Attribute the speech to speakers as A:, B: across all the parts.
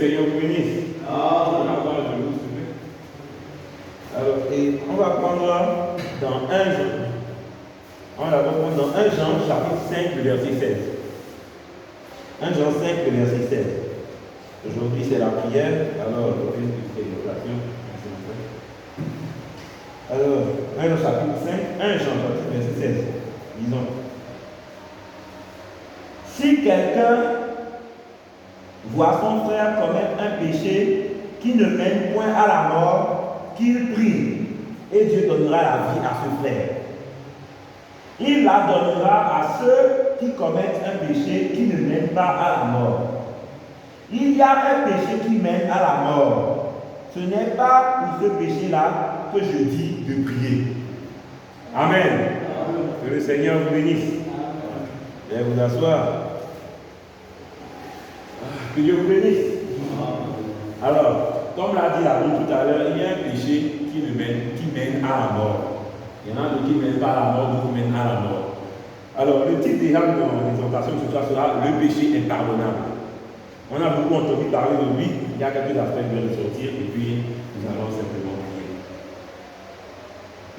A: Seigneur vous bénisse. Alors, et on va prendre dans 1 Jean. On va prendre dans 1 Jean, chapitre 5, le verset 16. 1 Jean 5, le verset 16. Aujourd'hui, c'est la prière. Alors, je vais expliquer l'occasion. Alors, 1 Jean, chapitre 5, 1 Jean, chapitre verset 16. Disons. Si quelqu'un voit son frère commettre un péché qui ne mène point à la mort, qu'il prie, et Dieu donnera la vie à ce frère. Il la donnera à ceux qui commettent un péché qui ne mène pas à la mort. Il y a un péché qui mène à la mort. Ce n'est pas pour ce péché-là que je dis de prier. Amen. Que le Seigneur vous bénisse. Veuillez vous asseoir. Que Dieu vous bénisse. Alors, comme l'a dit la Bible tout à l'heure, il y a un péché qui mène à la mort. Il y en a d'autres qui ne mènent pas à la mort, d'autres qui mènent à la mort. Alors, le titre déjà de mon présentation ce soir sera le péché impardonnable. On a beaucoup entendu parler de lui, il y a quelques aspects qui viennent sortir et puis nous allons simplement prier.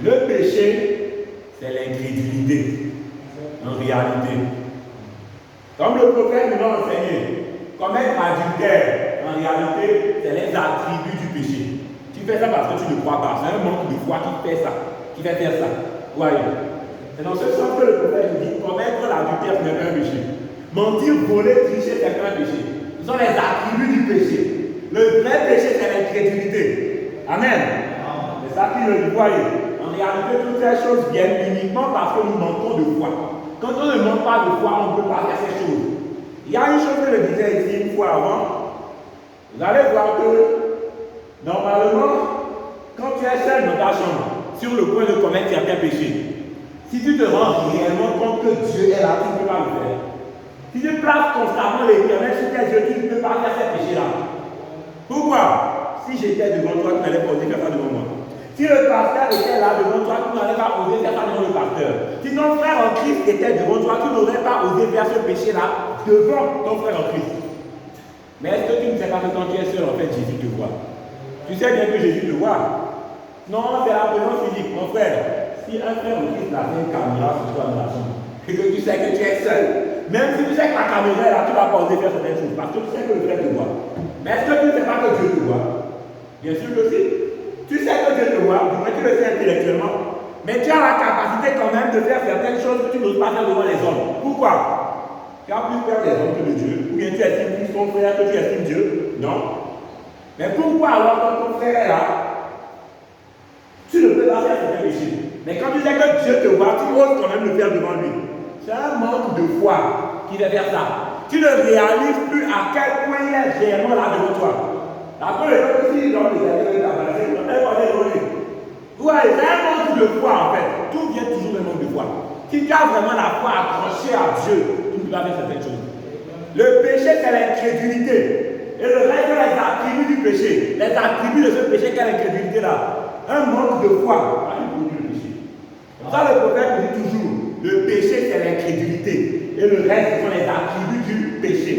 A: Le péché, c'est l'incrédulité, en réalité. Comme le prophète nous l'a enseigné, commettre adultère, en réalité, c'est les attributs du péché. Tu fais ça parce que tu ne crois pas, c'est un manque de foi qui fait ça, qui fait faire ça. Voyez. C'est dans ce sens que le prophète nous dit, commettre l'adultère n'est pas un péché. Mentir, voler, tricher, c'est pas un péché. Ce sont les attributs du péché. Le vrai péché, c'est l'incrédulité. Amen. C'est ça qui le voyez. En réalité, toutes ces choses viennent uniquement parce que nous manquons de foi. Quand on ne manque pas de foi, on ne peut pas faire ces choses. Il y a une chose que je disais ici une fois avant. Vous allez voir que, normalement, quand tu es seul dans ta chambre, sur le point de commettre certains péchés, si tu te rends réellement compte que Dieu est là, tu ne peux pas le faire. Si tu places constamment l'Éternel sur tes yeux, tu ne peux pas faire ces péchés-là. Pourquoi? Si j'étais devant toi, tu n'allais pas oser faire ça devant moi. Si le pasteur était là devant toi, tu n'allais pas oser faire ça devant le pasteur. Si ton frère en Christ était devant toi, tu n'aurais pas osé faire ce péché-là devant ton frère en Christ. Mais est-ce que tu ne sais pas que quand tu es seul, en fait, Jésus te voit? Tu sais bien que Jésus te voit. Non, c'est la présence physique, mon frère. Si un frère en Christ a fait une caméra sur toi dans la chambre, et que tu sais que tu es seul, même si tu sais que la caméra est là, tu ne vas pas oser faire certaines choses, parce que tu sais que le frère te voit. Mais est-ce que tu ne sais pas que Dieu te voit? Bien sûr que si. Tu sais que Dieu te voit, du moins tu le sais intellectuellement, mais tu as la capacité quand même de faire certaines choses que tu n'oses pas faire devant les hommes. Pourquoi? Tu as plus peur des hommes que de Dieu, ou bien tu estimes plus ton frère que tu estimes Dieu? Non. Mais pourquoi alors quand ton frère est là, tu ne peux pas faire certains péchés? Mais quand tu sais que Dieu te voit, tu oses quand même le faire devant lui. C'est un manque de foi qui fait faire ça. Tu ne réalises plus à quel point il est réellement là devant toi. La première fois que si dans les années de la base, on est pas devant lui. Ouais, c'est un manque de foi en fait. Tout vient toujours d'un manque de foi. Si tu as vraiment la foi accrochée à Dieu, tu ne peux pas faire certaines choses. Le péché, c'est l'incrédulité. Et le reste, c'est les attributs du péché. Les attributs de ce péché, quelle incrédulité-là? Un manque de foi. Ah, il produit le péché. Ça, le prophète nous dit toujours, le péché, c'est l'incrédulité. Et le reste, ce sont les attributs du péché.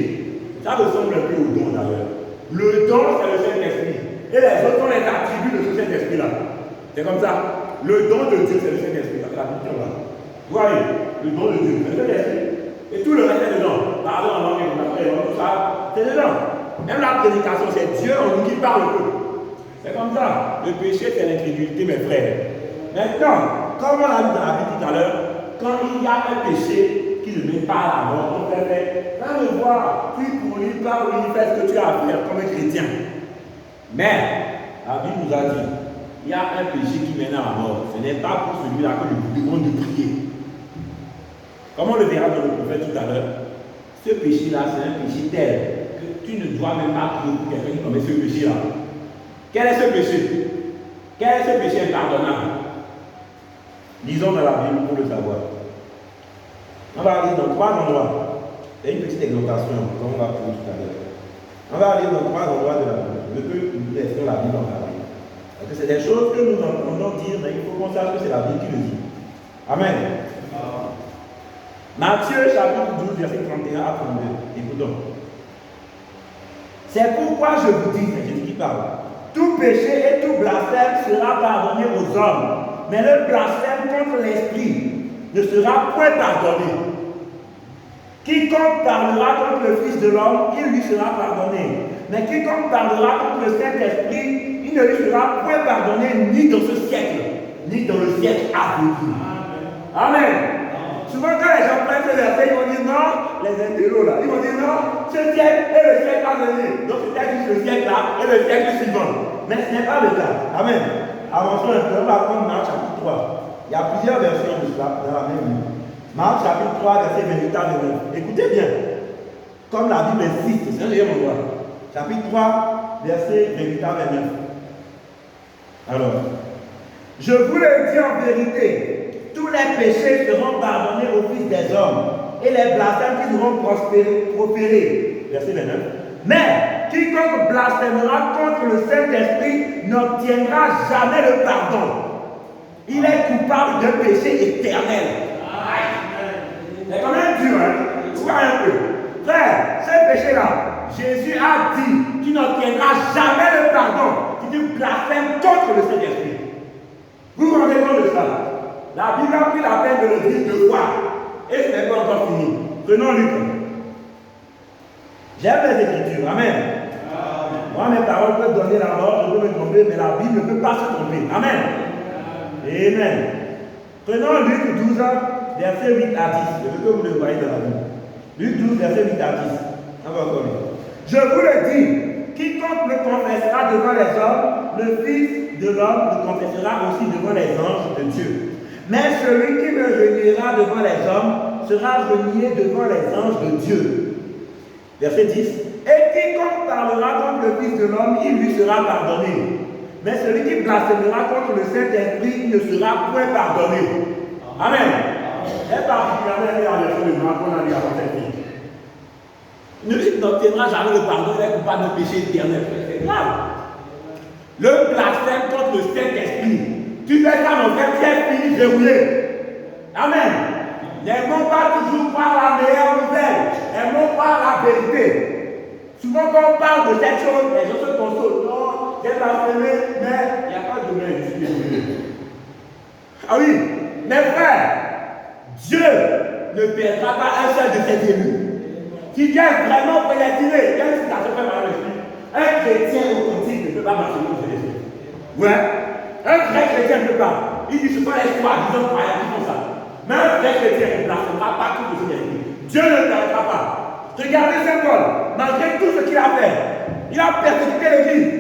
A: Ça ressemble un peu au don d'ailleurs. Le don, c'est le Saint-Esprit. Et les autres sont les attributs de ce Saint-Esprit-là. C'est comme ça. Le don de Dieu, c'est le Saint-Esprit. C'est la Bible là. Vous voyez, le don de Dieu, c'est le Saint-Esprit. Et tout le reste est dedans. Parler en langue, tout ça, c'est dedans. Même la prédication, c'est Dieu en nous qui parle un peu. C'est comme ça. Le péché, c'est l'incrédulité, mes frères. Maintenant, comme on l'a dit dans la Bible tout à l'heure, quand il y a un péché qui ne mène pas à la mort, on fait, va me voir, puis pour lui, pas pour lui, fais ce que tu as à faire comme un chrétien. Mais, la Bible nous a dit, il y a un péché qui mène à la mort. Ce n'est pas pour celui-là que je vous demande de prier. Comme on le verra dans le prophète tout à l'heure, ce péché-là, c'est un péché tel que tu ne dois même pas prier pour quelqu'un qui commet ce péché-là. Quel est ce péché? Quel est ce péché impardonnable? Lisons dans la Bible pour le savoir. On va aller dans 3 endroits. C'est une petite exhortation, comme on va faire tout à l'heure. On va aller dans 3 endroits de la Bible. Je veux que nous laissions la Bible en parler. Parce que c'est des choses que nous entendons dire, mais il faut qu'on sache que c'est la Bible qui le dit. Amen. Matthieu chapitre 12, verset 31 à 32. Écoutons. C'est pourquoi je vous dis, c'est Jésus qui parle, tout péché et tout blasphème sera pardonné aux hommes, mais le blasphème contre l'Esprit ne sera point pardonné. Quiconque parlera contre le Fils de l'homme, il lui sera pardonné. Mais quiconque parlera contre le Saint-Esprit, il ne lui sera point pardonné ni dans ce siècle, ni dans le siècle à venir. Amen. Souvent quand les gens prennent ce verset, ils vont dire non, les intellos là, ils vont dire non, ce siècle et le siècle à venir. Donc c'est juste le siècle là et le siècle suivant. Mais ce n'est pas le cas. Amen. Avançons un peu, on va prendre Marc chapitre 3. Il y a plusieurs versions de cela dans la même ligne. Marc chapitre 3, verset 28 à 29. Écoutez bien. Comme la Bible insiste, c'est un deuxième endroit. Chapitre 3, verset 28 à 29. Alors, je vous le dis en vérité, tous les péchés seront pardonnés au Fils des hommes, et les blasphèmes qui seront proférés. Verset 29. Mais quiconque blasphémera contre le Saint-Esprit n'obtiendra jamais le pardon. Il est coupable d'un péché éternel. C'est quand même dur, hein? Tu vois un peu. Frère, ce péché-là, Jésus a dit qu'il n'obtiendra jamais le pardon si tu blasphèmes contre le Saint-Esprit. Vous vous rendez compte de ça? La Bible a pris la peine de le dire 2 fois. Et ce n'est pas encore fini. Prenons Luc. J'aime les Écritures. Amen. Moi, mes paroles peuvent donner la mort, je peux me tromper, mais la Bible ne peut pas se tromper. Amen. Amen. Prenons Luc 12, verset 8 à 10. Je veux que vous le voyez dans la Bible. Luc 12, verset 8 à 10. On va encore lire. Je vous le dis, quiconque me confessera devant les hommes, le Fils de l'homme le confessera aussi devant les anges de Dieu. Mais celui qui me reniera devant les hommes sera renié devant les anges de Dieu. Verset 10. Et quiconque parlera contre le Fils de l'homme, il lui sera pardonné. Mais celui qui blasphémera contre le Saint-Esprit ne sera point pardonné. Amen. Et particulièrement la version de Marc qu'on a lu avant cette vie. Il n'obtiendra jamais le pardon, il est coupable de péché éternel. C'est grave. Le blasphème contre le Saint-Esprit. Tu fais ça, mon frère, tu es fini verrouillé. Amen. N'aimons pas toujours voir la meilleure nouvelle. Aimons voir la vérité. Souvent, quand on parle de cette chose, les gens se consolent. Non, j'ai blasphémé, mais il n'y a pas de mal ici. Ah oui, mes frères, Dieu ne perdra pas un seul de ses élus. Si Dieu est vraiment prédestiné, même si ça se fait par l'esprit, un chrétien authentique ne peut pas marcher contre l'esprit. Ouais, un vrai chrétien ne peut pas. Il dit ce sont les soi-disant croyants qui font ça. Mais un vrai chrétien ne blasphémera pas contre l'esprit. Dieu ne le perdra pas. Regardez Saint Paul, malgré tout ce qu'il a fait, il a persécuté l'Église.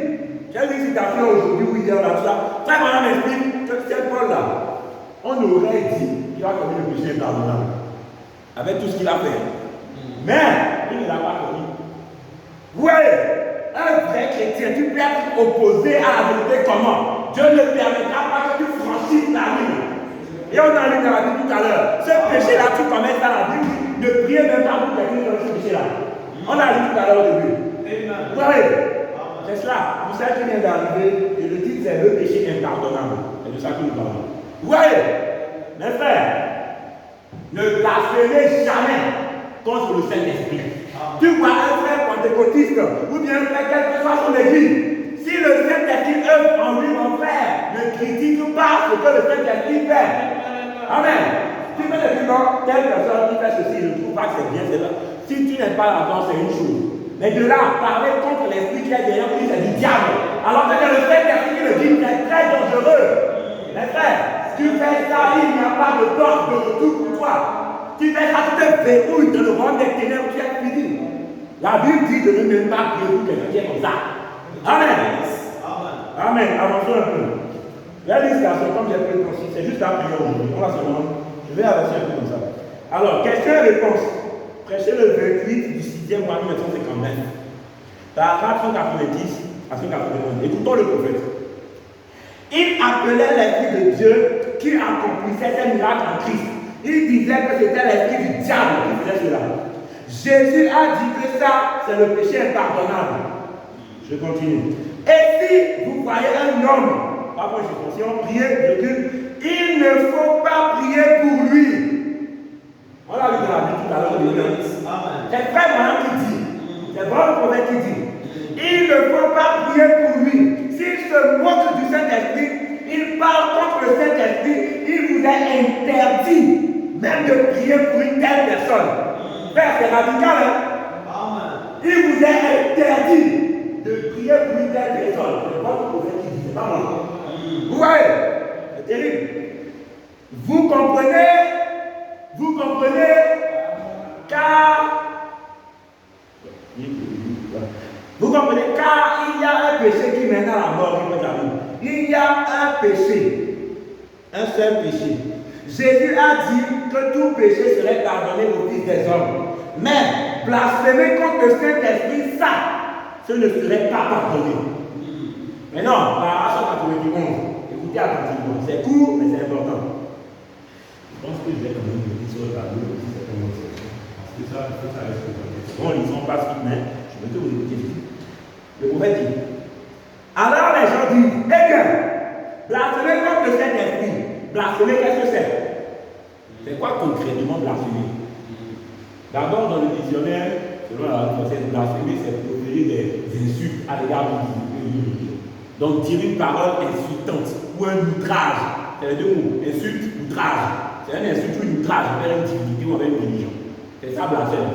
A: J'ai lu une citation aujourd'hui où il y a là-dessus. Très bien, m'explique que Saint Paul là, on aurait dit qu'il a commis le péché impardonnable avec tout ce qu'il a fait. Mais il ne l'a pas commis. Vous voyez, un vrai chrétien, tu peux être opposé à la vérité comment? Dieu ne permettra pas que tu franchisses la ligne. Et on a lu dans la Bible tout à l'heure. Ce péché-là, tu commets dans la Bible, ne priez même pas pour quelqu'un dans ce péché-là. On a lu tout à l'heure au début. Vous voyez, c'est cela. Pour ça qui vient d'arriver, et le titre c'est le péché impardonnable. C'est de ça que nous parlons. Vous voyez, mes frères, ne blasphémez jamais contre le Saint-Esprit. Tu vois un frère pentecôtiste ou bien un frère quelle que soit son église, si le Saint-Esprit œuvre en lui, mon frère, ne critique pas ce que le Saint-Esprit fait. Amen. Tu peux te dire non, telle personne qui fait ceci, je ne trouve pas que c'est bien, c'est là. Si tu n'es pas là-dedans, c'est une chose. Mais de là, parler contre l'esprit qui est derrière lui, c'est du diable. Alors que le Saint-Esprit qui le dit, c'est très dangereux. Mes frères, si tu fais ça, il n'y a pas de porte de retour pour toi. Tu fais ça, tu te verrouilles dans le monde des ténèbres, tu es fini. La Bible dit de ne même pas prier pour quelqu'un qui est comme ça. Amen. Amen. Avançons un peu. La législation, comme j'ai pris le principe, c'est juste la prière aujourd'hui. On va se demander. Je vais avancer un peu comme ça. Alors, question et réponse. Prêchez le 28 du 6e mois 1959. Paragraphe 190 à 191. Écoutons le prophète. Il appelait l'esprit de Dieu qui accomplissait ses miracles en Christ. Il disait que c'était l'esprit du diable qui faisait cela. Jésus a dit que ça, c'est le péché impardonnable. Je continue. Et si vous voyez un homme, pas pour si on prie, il ne faut pas prier pour lui. On l'a vu dans la Bible tout à l'heure. C'est vraiment qui dit. C'est vraiment le prophète qui dit. vous est interdit même de prier pour une telle personne. Frère, c'est radical, hein? Il vous est interdit de prier pour une telle personne. C'est votre prophète qui dit, c'est pas moi. Vous voyez, c'est terrible. Vous comprenez, car vous comprenez, car il y a un péché qui mène à la mort. Il y a un péché, un seul péché. Jésus a dit que tout péché serait pardonné au Fils des hommes. Mais blasphémer contre le Saint-Esprit, ça, ce ne serait pas pardonné. Mais non, par 191, écoutez attentivement, c'est court, mais c'est important. Je pense que je vais quand même vous dire sur le tableau aussi certaines sections. Parce que ça reste le bon, ils sont pas vite, mais je vais te vous écouter. Le prophète dit, alors les gens disent, eh bien, blasphémer contre le Saint-Esprit. Blasphémer, qu'est-ce que c'est? C'est quoi concrètement blasphémer? D'abord, dans le dictionnaire, selon la concept, blasphémer, c'est proférer des insultes à l'égard du divin. Donc, dire une parole insultante ou un outrage. C'est les deux mots, insulte, outrage. C'est un insulte ou une outrage envers une divinité ou envers une religion. C'est ça blasphème.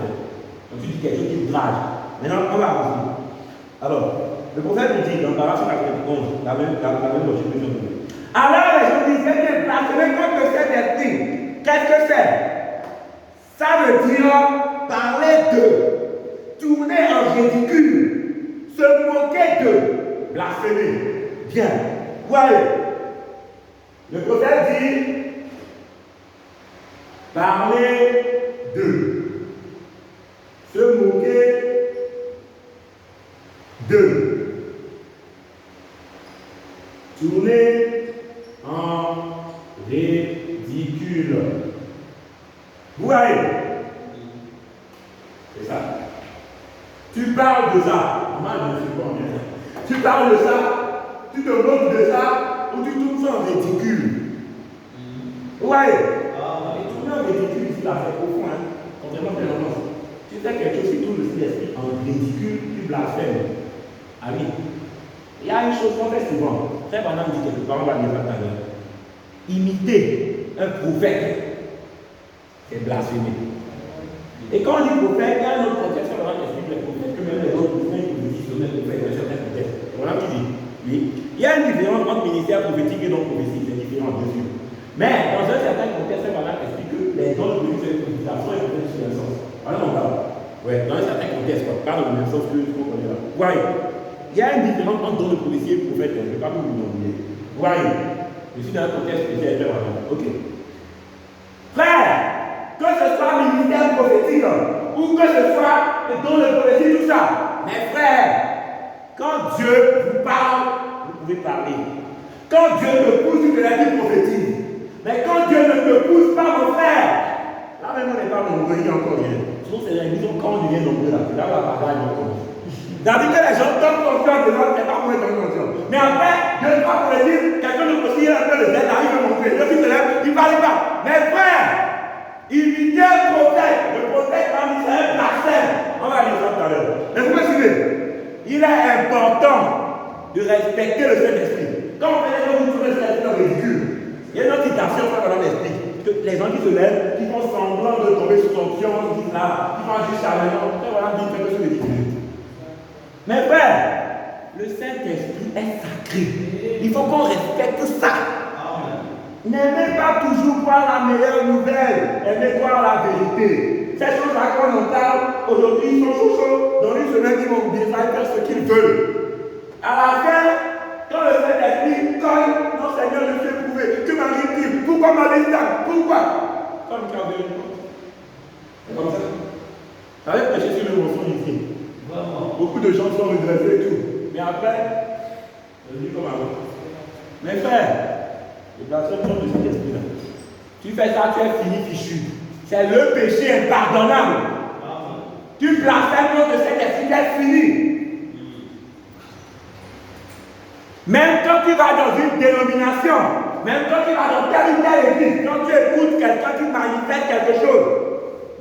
A: Donc, tu dis quelque chose qui outrage. Maintenant, on va avancer. Alors, le prophète nous dit, dans Parashat 91, la même logique que je vous dis. Alors, les gens disent, c'est blasphémer contre le Saint-Esprit. Qu'est-ce que c'est? Ça veut dire parler de, tourner en ridicule, se moquer de, blasphémer. Bien. Voyez. Le prophète dit parler de, se moquer de, tourner en ridicule. Vous voyez? C'est ça. Tu parles de ça. Moi, je ne suis pas bien. Tu parles de ça, tu te moques de ça, ou tu tournes ça en ridicule. Vous voyez? Et tourner en ridicule, c'est l'affaire profond, hein. Contrairement à l'annonce. Tu fais quelque chose qui tourne aussi l'esprit en ridicule, tu blasphèmes. Ah oui. Il y a une chose qu'on fait souvent. Frère Branham dit quelque part, on va dire ça tout à l'heure. Imiter un prophète, c'est blasphémer. Et quand on dit prophète, il y a un autre contexte, on va expliquer les prophètes, que même les autres prophètes qui disent sur les prophètes, dans certains contextes. Voilà qui dit. Oui. Il y a une différence entre ministère prophétique et non prophétique, c'est différent, bien sûr. Mais dans un certain contexte, on va expliquer que les dons de Dieu, c'est une prophétisation et peut-être sur un sens. Voilà, on parle. Ouais, dans un certain contexte, quoi. Pas dans le même sens que ce qu'on connaît là. Voyez. Il y a une différence entre don de prophétie et prophète, je ne vais pas vous l'oublier. Voyez. Je suis dans un contexte spécial, ok. Frère, que ce soit ministère prophétique ou que ce soit don de prophétie, tout ça. Mais frère, quand Dieu vous parle, vous pouvez parler. Quand Dieu te pousse, tu te l'as dit prophétise. Mais quand Dieu ne te pousse pas, mon frère, là même on n'est pas nombreux, il y a encore rien. Sinon c'est la mission quand on devient nombreux là, c'est là où la bagaille commence. C'est-à-dire que les gens donnent confiance de l'autre, c'est pas pour eux donner confiance. Mais après, Dieu ne va pas pour le dire, quelqu'un de possible, un peu de zèle, il veut montrer. Le fils de l'homme, il ne parle pas. Mais frère, imiter un prophète, le prophète parmi c'est un blasphème. On va dire ça tout à l'heure. Mais vous me suivez? Il est important de respecter le Saint-Esprit. Quand on fait les gens qui trouvent le Saint-Esprit dans le ridicule, il y a une autre citation dans l'esprit. Que les gens qui se lèvent, qui font semblant de tomber sous son pion, qui disent là, qui font juste charmant, voilà, dit quelque chose de ridicule. Mais frère, le Saint-Esprit est sacré. Il faut qu'on respecte ça. N'aimez pas toujours voir la meilleure nouvelle, aimez voir la vérité. Ces choses-là qu'on entend aujourd'hui, ils sont chauds. Dans une semaine, ils vont oublier ça et faire ce qu'ils veulent. À la fin, quand le Saint-Esprit cogne, non Seigneur, je suis éprouvé. Que m'arrive-t-il? Pourquoi m'arrive ça? Pourquoi? Comme tu as vu, c'est comme ça. J'avais prêché sur le mensonge ici. Beaucoup de gens sont redressés et tout. Mais après, je dis comme avant. Mes frères, le blasphème contre le Saint-Esprit là. Tu fais ça, tu es fini fichu. C'est le péché impardonnable. Tu blasphèmes contre le Saint-Esprit, tu es fini. Même quand tu vas dans une dénomination, même quand tu vas dans telle ou telle église, quand tu écoutes quelqu'un qui manifeste quelque chose,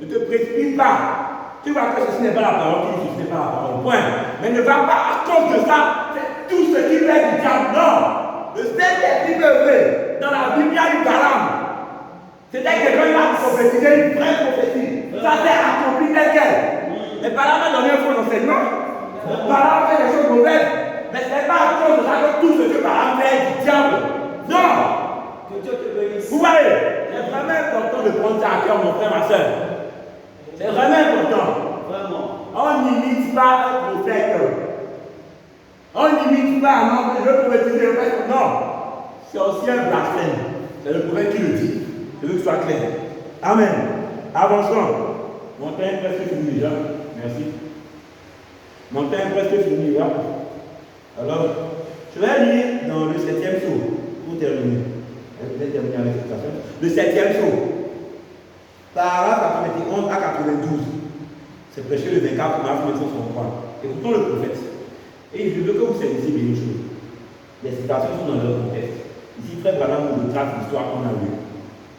A: ne te précipite pas. Tu vois que ceci n'est pas la parole, tu dis que ce n'est pas la parole, point. Mais ne va pas à cause de ça, c'est tout ce qui fait du diable. Non! Le Saint-Esprit peut œuvrer. Dans la Bible, il y a eu Balaam. C'était quelqu'un qui a prophétisé une vraie prophétie. Ça s'est accompli tel quel. Mais par là, on a donné un faux enseignement. Par là, on fait des choses mauvaises. Mais ce n'est pas à cause de ça que tout ce que par là fait du diable. Non. Que Dieu te bénisse. Vous voyez, c'est vraiment important de prendre ça à cœur, mon frère, ma soeur. C'est vraiment important. Vraiment. On n'imite pas un prophète. On n'imite pas un homme. Je veux prophétiser le prophète. Non. C'est aussi un blasphème. C'est le prophète qui le dit. Je veux que ce soit clair. Amen. Avançons. Mon temps est presque fini déjà. Merci. Mon temps est presque fini déjà. Alors, je vais lire dans le 7e saut pour terminer. Je vais terminer avec cette citation. Le 7e saut. Paragraphe 91 à 92. C'est prêché le 24 mars 1963. Écoutons le prophète. Et je veux que vous saisissiez bien une chose. Les citations sont dans leur contexte. Ici, Frère Branham nous trace l'histoire qu'on a vue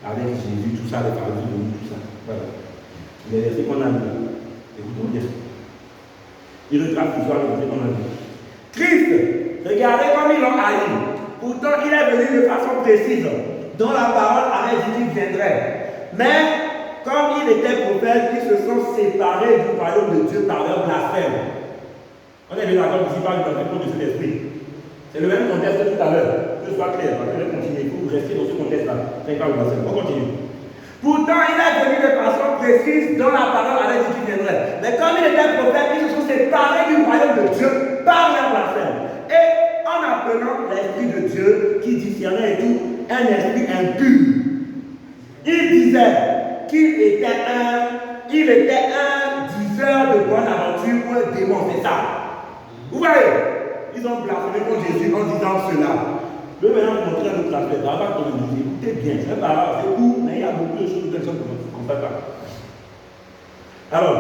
A: avec Jésus, tout ça, les paradis, tout ça. Voilà. Les versets qu'on a vus. Écoutons bien. Il retrace l'histoire des versets qu'on a vus. Christ, regardez comme ils l'ont haï. Pourtant, il est venu de façon précise, dont la parole avait dit qu'il viendrait. Mais, comme il était prophète, ils se sont séparés du royaume de Dieu par leur blasphème. On est bien d'accord ici par le blasphème de cet esprit. C'est le même contexte que tout à l'heure. Que ce soit clair, parce que je vais continuer. Pour rester dans ce contexte-là. C'est pas le blasphème. On continue. Pourtant, il est venu de façon précise, dont la parole avait dit qu'il viendrait. Mais comme il était prophète, ils se sont séparés du royaume de Dieu par leur blasphème. Et en appelant l'Esprit de Dieu, qui discernait et tout, un esprit impur, il disait qu'il était un diseur de bonne aventure ou un démon, c'est ça. Vous voyez, ils ont blasphémé contre Jésus en disant cela. Je vais maintenant vous montrer un autre aspect. Écoutez bien, c'est pas grave, c'est court, mais il y a beaucoup de choses que personne ne comprend pas. Alors,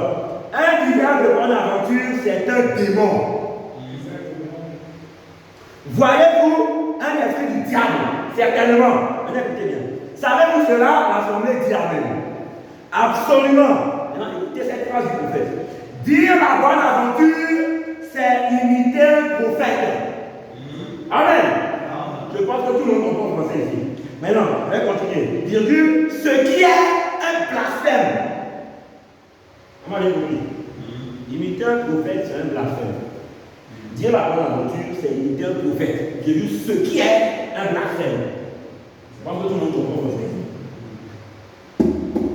A: un diseur de bonne aventure, c'est un démon. Voyez-vous un esprit du diable? Certainement. Écoutez bien. Savez-vous cela? L'Assemblée dit Amen. Absolument. Maintenant, écoutez cette phrase du prophète. Dire la bonne aventure, c'est imiter un prophète. Amen. Je pense que tout le monde comprend français ici. Maintenant, je vais continuer. Virgule, ce qui est un blasphème. Comment avez-vous compris? Imiter un prophète, c'est un blasphème. Dire la bonne aventure, c'est imiter un prophète. Virgule, ce qui est un blasphème. Je pense que tout le monde comprend français.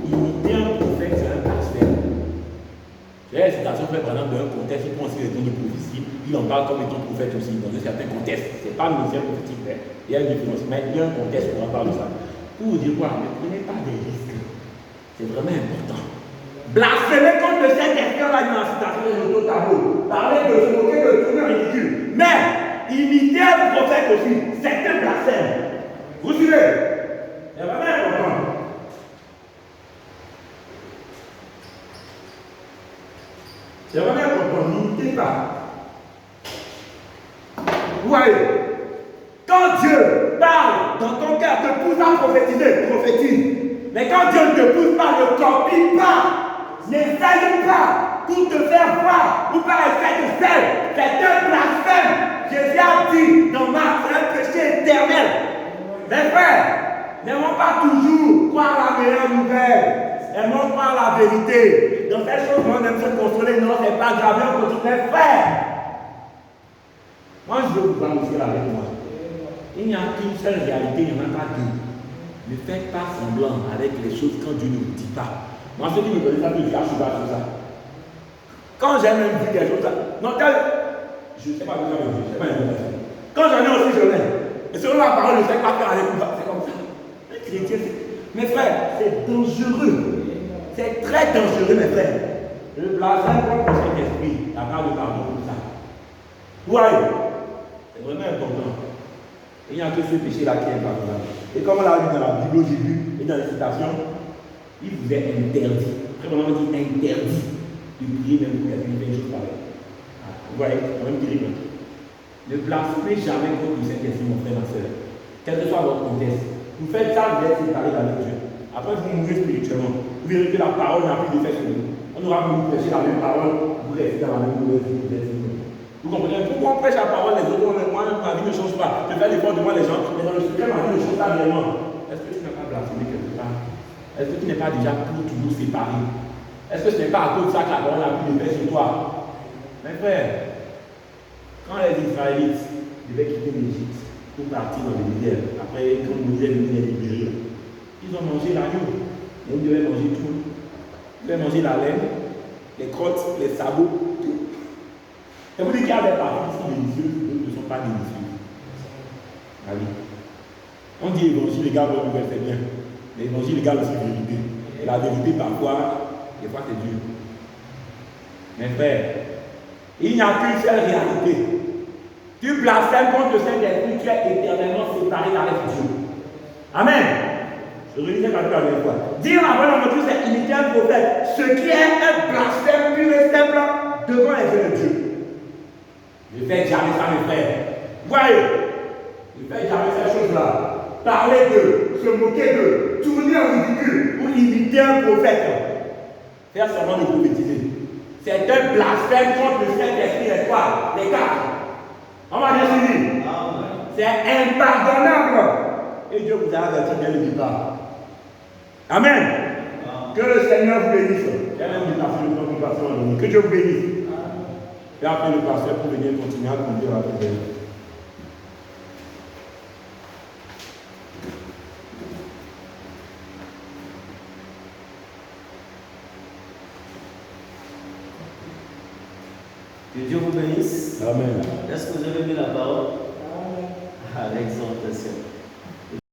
A: Imiter un prophète, c'est un blasphème. J'ai la citation faite par exemple d'un contexte, il pense qu'il est de prophétie, il en parle comme étant prophète aussi, dans un certain contexte. Ce n'est pas le ministère prophétique, mais il y a une différence, mais il y a un contexte où on parle de ça. Pour vous dire quoi, ne prenez pas des risques. C'est vraiment important. Blasphémer contre le Saint-Esprit en dans la citation de l'auto-tableau. Parler de se moquer de tourner ridicule. Mais, imiter un prophète aussi, c'est un blasphème. Vous suivez? C'est vraiment important. C'est vraiment important, n'imitez pas. Vous voyez, quand Dieu parle dans ton cœur, te pousse à prophétiser, prophétise. Mais quand Dieu ne te pousse pas, ne copie pas. N'essaye pas pour te faire voir ou par effet de sel. C'est un blasphème. Jésus a dit dans Marc, c'est un péché éternel. Mes frères, n'aimons pas toujours croire la meilleure nouvelle. Aimons croire la vérité. Dans ces choses, on aime se consoler. Non, c'est pas grave, on continue. Mes frères, moi je veux vous annoncer avec moi. Il n'y a qu'une seule réalité, il n'y en a pas deux. Ne faites pas semblant avec les choses quand Dieu ne vous dit pas. Moi, ceux qui me connaissent, ça peut dire, je suis pas sur ça. Quand j'ai même vu quelque chose, non, je ne sais pas comment je sais pas une. Quand j'en ai aussi, je l'ai. Et selon la parole, je ne sais pas faire avec vous. C'est comme ça. Les chrétiens, mes frères, c'est dangereux. C'est très dangereux, mes frères. Le blasphème contre le Saint-Esprit, la part de pardon, tout ça. Vous voyez, c'est vraiment important. Il n'y a que ce péché-là qui est pardonnable. Et comme on l'a vu dans la Bible, j'ai vu, et dans les citations, il vous est interdit. Très vraiment dit interdit de prier même pour quelqu'un qui fait une chose pareille. Vous voyez, c'est quand même terrible. Ne blasphémez jamais contre le Saint-Esprit, mon frère, ma soeur. Quel que soit votre contexte. Vous faites ça, vous êtes séparés avec Dieu. Après, vous mourrez spirituellement. Vous verrez que la parole n'a plus d'effet sur vous. On aura voulu prêcher la même parole, vous restez dans la même mauvaise vie, vous êtes libre. Vous comprenez? Pourquoi on prêche la parole, les autres, moi, ma vie ne change pas. Je fais l'effort devant les gens, mais dans le secret, ma vie ne change pas réellement. Est-ce que tu n'as pas blasphémé quelque part? Est-ce que tu n'es pas déjà pour toujours séparé? Est-ce que ce n'est pas à cause de ça que la parole a pu le faire sur toi? Mes frères, quand les Israélites devaient quitter l'Égypte pour partir dans le désert, après quand Moïse est venu les libérer, ils ont mangé l'agneau. Et ils devaient manger tout. Ils devaient manger la laine, les crottes, les sabots, tout. Et vous dites qu'il y a des parties qui sont délicieuses, d'autres ne sont pas délicieuses. Ah oui. On dit évangile légal, c'est bien. Mais évangile légal aussi vérité. Et la vérité, parfois, des fois, c'est dur. Mes frères, il n'y a qu'une seule réalité. Tu blasphèmes contre le Saint-Esprit, tu es éternellement séparé d'avec Dieu. Amen. Je relisais la dernière fois. Dire la parole de Dieu, c'est imiter un prophète. Ce qui est un blasphème pur et simple devant les yeux de Dieu. Ne faites jamais ça, mes frères. Voyez, ne faites jamais ces choses-là. Parler d'eux, se moquer d'eux, tourner en ridicule ou imiter un prophète. Faire seulement de prophétiser. C'est un blasphème contre le Saint-Esprit, n'est-ce pas? Les gars. On va bien suivre. C'est impardonnable. Et Dieu vous a averti dès le départ. Amen. Que le Seigneur vous bénisse. Il y a même une personne qui passe en ligne. Que Dieu vous bénisse. Et après le pasteur pour venir continuer à conduire la prière.
B: Que Dieu vous bénisse.
A: Amen.
B: Est-ce que vous avez mis la parole? Amen. Alexandre.